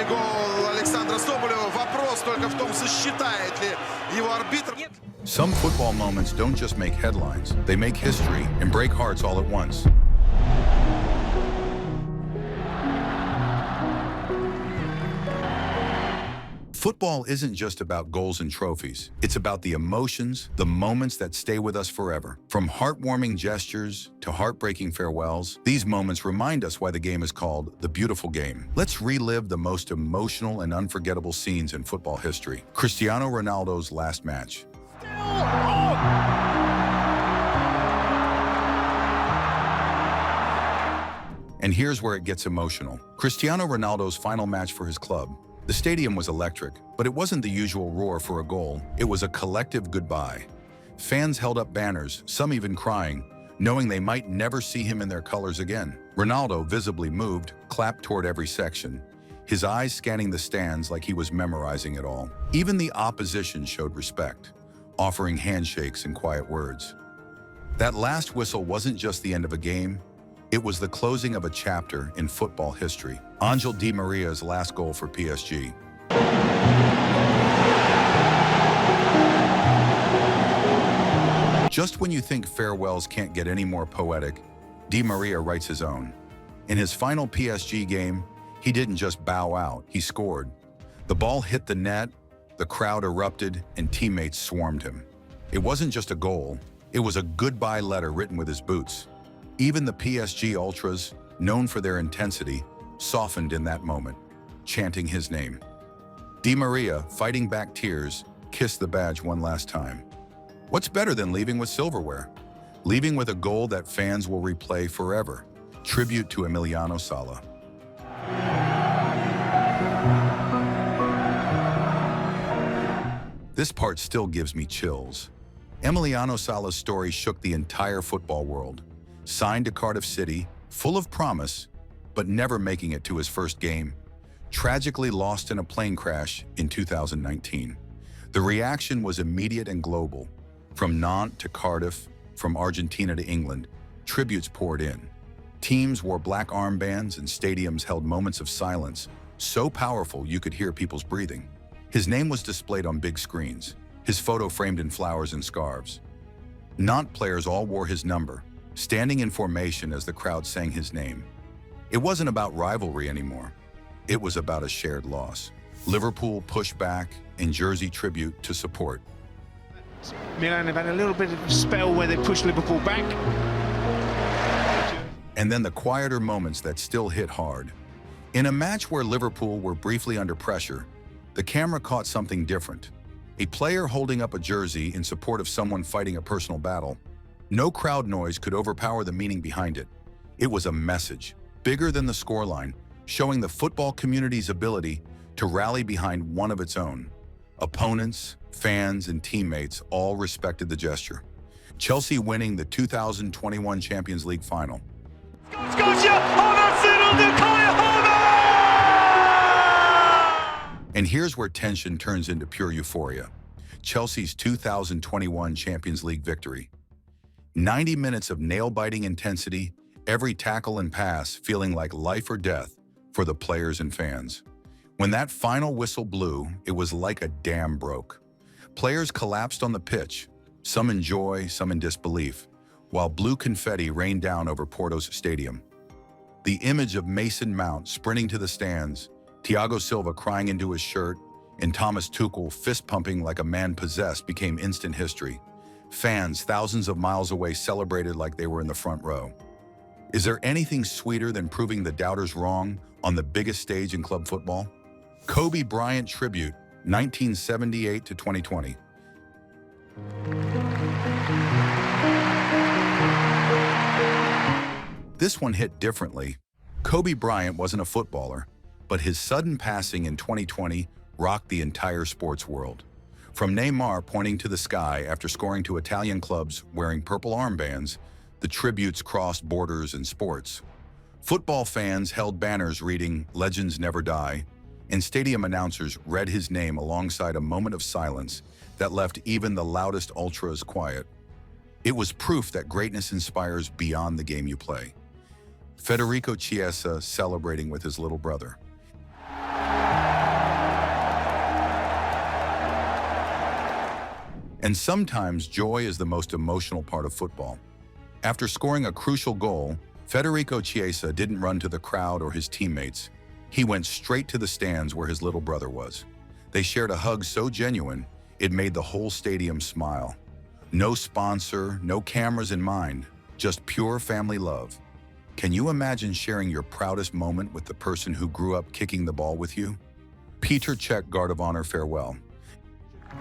гол Александра Соболева. Вопрос только в том, сосчитает ли его арбитр. Some football moments don't just make headlines, they make history and break hearts all at once. Football isn't just about goals and trophies. It's about the emotions, the moments that stay with us forever. From heartwarming gestures to heartbreaking farewells, these moments remind us why the game is called the beautiful game. Let's relive the most emotional and unforgettable scenes in football history. Cristiano Ronaldo's last match. And here's where it gets emotional. Cristiano Ronaldo's final match for his club. The stadium was electric, but it wasn't the usual roar for a goal. It was a collective goodbye. Fans held up banners, some even crying, knowing they might never see him in their colors again. Ronaldo, visibly moved, clapped toward every section, his eyes scanning the stands like he was memorizing it all. Even the opposition showed respect, offering handshakes and quiet words. That last whistle wasn't just the end of a game, it was the closing of a chapter in football history. Angel Di Maria's last goal for PSG. Just when you think farewells can't get any more poetic, Di Maria writes his own. In his final PSG game, he didn't just bow out, he scored. The ball hit the net, the crowd erupted, and teammates swarmed him. It wasn't just a goal, it was a goodbye letter written with his boots. Even the PSG Ultras, known for their intensity, softened in that moment, chanting his name. Di Maria, fighting back tears, kissed the badge one last time. What's better than leaving with silverware? Leaving with a goal that fans will replay forever. Tribute to Emiliano Sala. This part still gives me chills. Emiliano Sala's story shook the entire football world. Signed to Cardiff City, full of promise, but never making it to his first game. Tragically lost in a plane crash in 2019. The reaction was immediate and global. From Nantes to Cardiff, from Argentina to England, tributes poured in. Teams wore black armbands and stadiums held moments of silence, so powerful you could hear people's breathing. His name was displayed on big screens, his photo framed in flowers and scarves. Nantes players all wore his number, standing in formation as the crowd sang his name. It wasn't about rivalry anymore. It was about a shared loss. Liverpool pushed back in jersey tribute to support. Milan have had a little bit of a spell where they pushed Liverpool back. And then the quieter moments that still hit hard. In a match where Liverpool were briefly under pressure, the camera caught something different. A player holding up a jersey in support of someone fighting a personal battle. No crowd noise could overpower the meaning behind it. It was a message, bigger than the scoreline, showing the football community's ability to rally behind one of its own. Opponents, fans, and teammates all respected the gesture. Chelsea winning the 2021 Champions League final. And here's where tension turns into pure euphoria. Chelsea's 2021 Champions League victory. 90 minutes of nail-biting intensity, every tackle and pass feeling like life or death for the players and fans. When that final whistle blew, it was like a dam broke. Players collapsed on the pitch, some in joy, some in disbelief, while blue confetti rained down over Porto's stadium. The image of Mason Mount sprinting to the stands, Thiago Silva crying into his shirt, and Thomas Tuchel fist-pumping like a man possessed became instant history. Fans thousands of miles away celebrated like they were in the front row. Is there anything sweeter than proving the doubters wrong on the biggest stage in club football? Kobe Bryant tribute, 1978 to 2020. This one hit differently. Kobe Bryant wasn't a footballer, but his sudden passing in 2020 rocked the entire sports world. From Neymar pointing to the sky after scoring to Italian clubs wearing purple armbands, the tributes crossed borders and sports. Football fans held banners reading "Legends Never Die," and stadium announcers read his name alongside a moment of silence that left even the loudest ultras quiet. It was proof that greatness inspires beyond the game you play. Federico Chiesa celebrating with his little brother. And sometimes joy is the most emotional part of football. After scoring a crucial goal, Federico Chiesa didn't run to the crowd or his teammates. He went straight to the stands where his little brother was. They shared a hug so genuine, it made the whole stadium smile. No sponsor, no cameras in mind, just pure family love. Can you imagine sharing your proudest moment with the person who grew up kicking the ball with you? Peter Cech, guard of honor, farewell.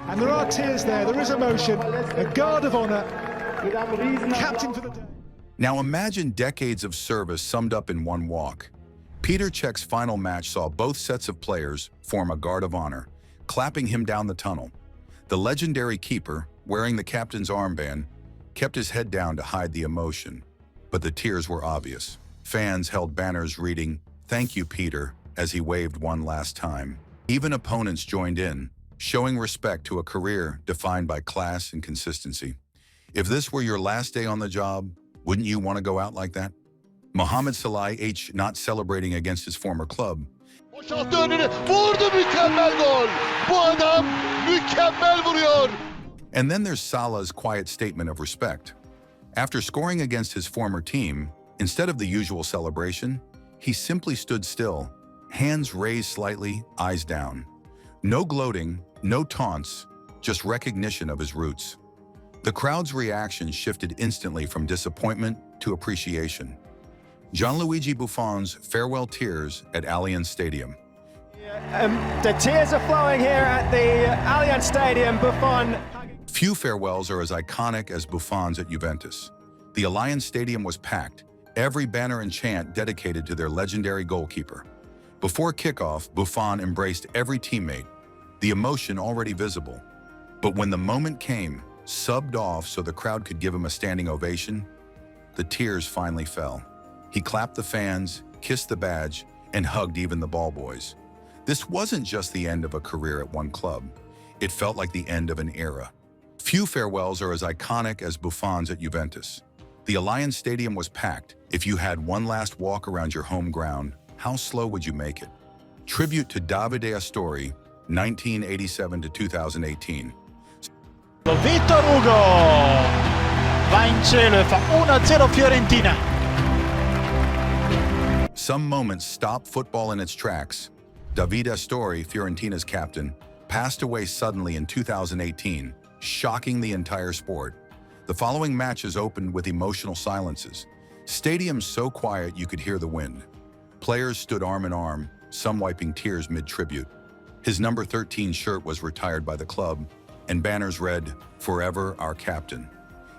And there are tears there is emotion, a guard of honor, captain for the day. Now imagine decades of service summed up in one walk. Peter Cech's final match saw both sets of players form a guard of honor, clapping him down the tunnel. The legendary keeper, wearing the captain's armband, kept his head down to hide the emotion, but the tears were obvious. Fans held banners reading, "Thank you, Peter," as he waved one last time. Even opponents joined in, showing respect to a career defined by class and consistency. If this were your last day on the job, wouldn't you want to go out like that? Mohamed Salah not celebrating against his former club. Boşalttı önünü, vurdu, mükemmel gol. Bu adam mükemmel vuruyor. And then there's Salah's quiet statement of respect. After scoring against his former team, instead of the usual celebration, he simply stood still, hands raised slightly, eyes down. No gloating, no taunts, just recognition of his roots. The crowd's reaction shifted instantly from disappointment to appreciation. Gianluigi Buffon's farewell tears at Allianz Stadium. The tears are flowing here at the Allianz Stadium. Buffon. Few farewells are as iconic as Buffon's at Juventus. The Allianz Stadium was packed, every banner and chant dedicated to their legendary goalkeeper. Before kickoff, Buffon embraced every teammate, the emotion already visible. But when the moment came, subbed off so the crowd could give him a standing ovation, the tears finally fell. He clapped the fans, kissed the badge, and hugged even the ball boys. This wasn't just the end of a career at one club. It felt like the end of an era. Few farewells are as iconic as Buffon's at Juventus. The Allianz Stadium was packed. If you had one last walk around your home ground, how slow would you make it? Tribute to Davide Stori, 1987 to 2018. Victor Hugo va in cielo e fa 1-0 Fiorentina. Some moments stop football in its tracks. Davide Stori, Fiorentina's captain, passed away suddenly in 2018, shocking the entire sport. The following matches opened with emotional silences. Stadiums so quiet you could hear the wind. Players stood arm in arm, some wiping tears mid-tribute. His number 13 shirt was retired by the club, and banners read, "Forever our captain."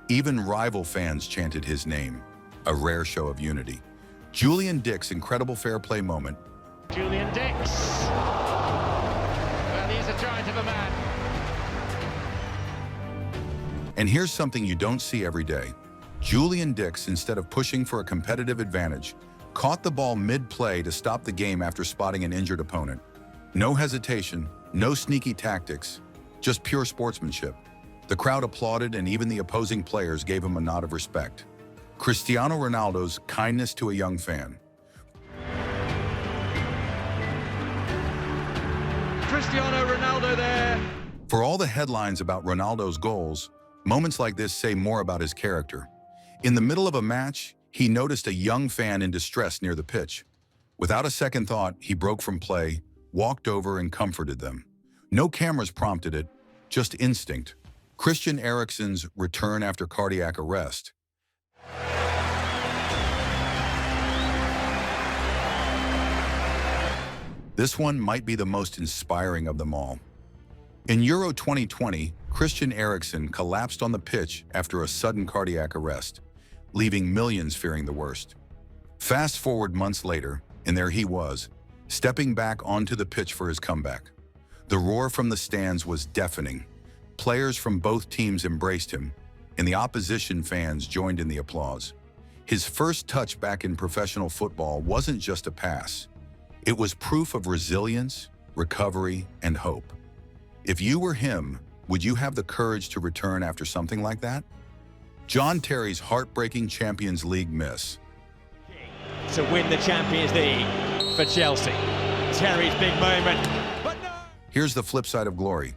Even rival fans chanted his name, a rare show of unity. Julian Dicks' incredible fair play moment. Julian Dicks. Well, he's a giant of a man. And here's something you don't see every day. Julian Dicks, instead of pushing for a competitive advantage, caught the ball mid-play to stop the game after spotting an injured opponent. No hesitation, no sneaky tactics, just pure sportsmanship. The crowd applauded and even the opposing players gave him a nod of respect. Cristiano Ronaldo's kindness to a young fan. Cristiano Ronaldo there. For all the headlines about Ronaldo's goals, moments like this say more about his character. In the middle of a match, he noticed a young fan in distress near the pitch. Without a second thought, he broke from play, walked over and comforted them. No cameras prompted it, just instinct. Christian Ericson's return after cardiac arrest. This one might be the most inspiring of them all. In Euro 2020, Christian Ericson collapsed on the pitch after a sudden cardiac arrest, leaving millions fearing the worst. Fast forward months later, and there he was, stepping back onto the pitch for his comeback. The roar from the stands was deafening. Players from both teams embraced him, and the opposition fans joined in the applause. His first touch back in professional football wasn't just a pass. It was proof of resilience, recovery, and hope. If you were him, would you have the courage to return after something like that? John Terry's heartbreaking Champions League miss. To win the Champions League for Chelsea. Terry's big moment. But no! Here's the flip side of glory.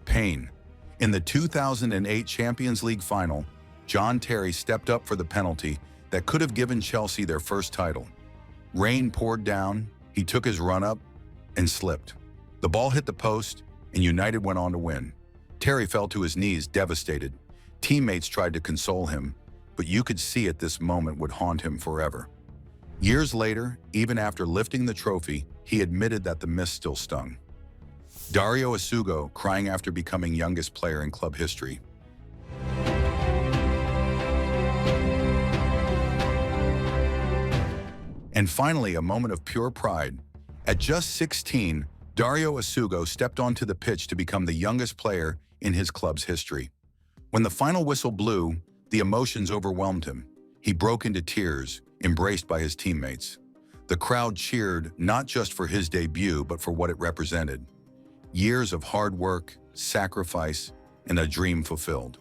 Pain. In the 2008 Champions League final, John Terry stepped up for the penalty that could have given Chelsea their first title. Rain poured down, he took his run-up and slipped. The ball hit the post, and United went on to win. Terry fell to his knees, devastated. Teammates tried to console him, but you could see at this moment would haunt him forever. Years later, even after lifting the trophy, he admitted that the miss still stung. Daario Asugo crying after becoming youngest player in club history. And finally, a moment of pure pride. At just 16, Daario Asugo stepped onto the pitch to become the youngest player in his club's history. When the final whistle blew, the emotions overwhelmed him. He broke into tears, embraced by his teammates. The crowd cheered not just for his debut, but for what it represented. Years of hard work, sacrifice, and a dream fulfilled.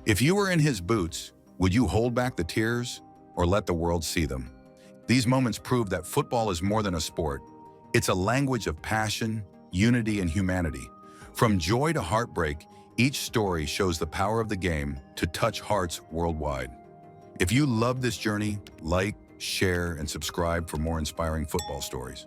If you were in his boots, would you hold back the tears or let the world see them? These moments prove that football is more than a sport. It's a language of passion, unity, and humanity. From joy to heartbreak, each story shows the power of the game to touch hearts worldwide. If you love this journey, like, share, and subscribe for more inspiring football stories.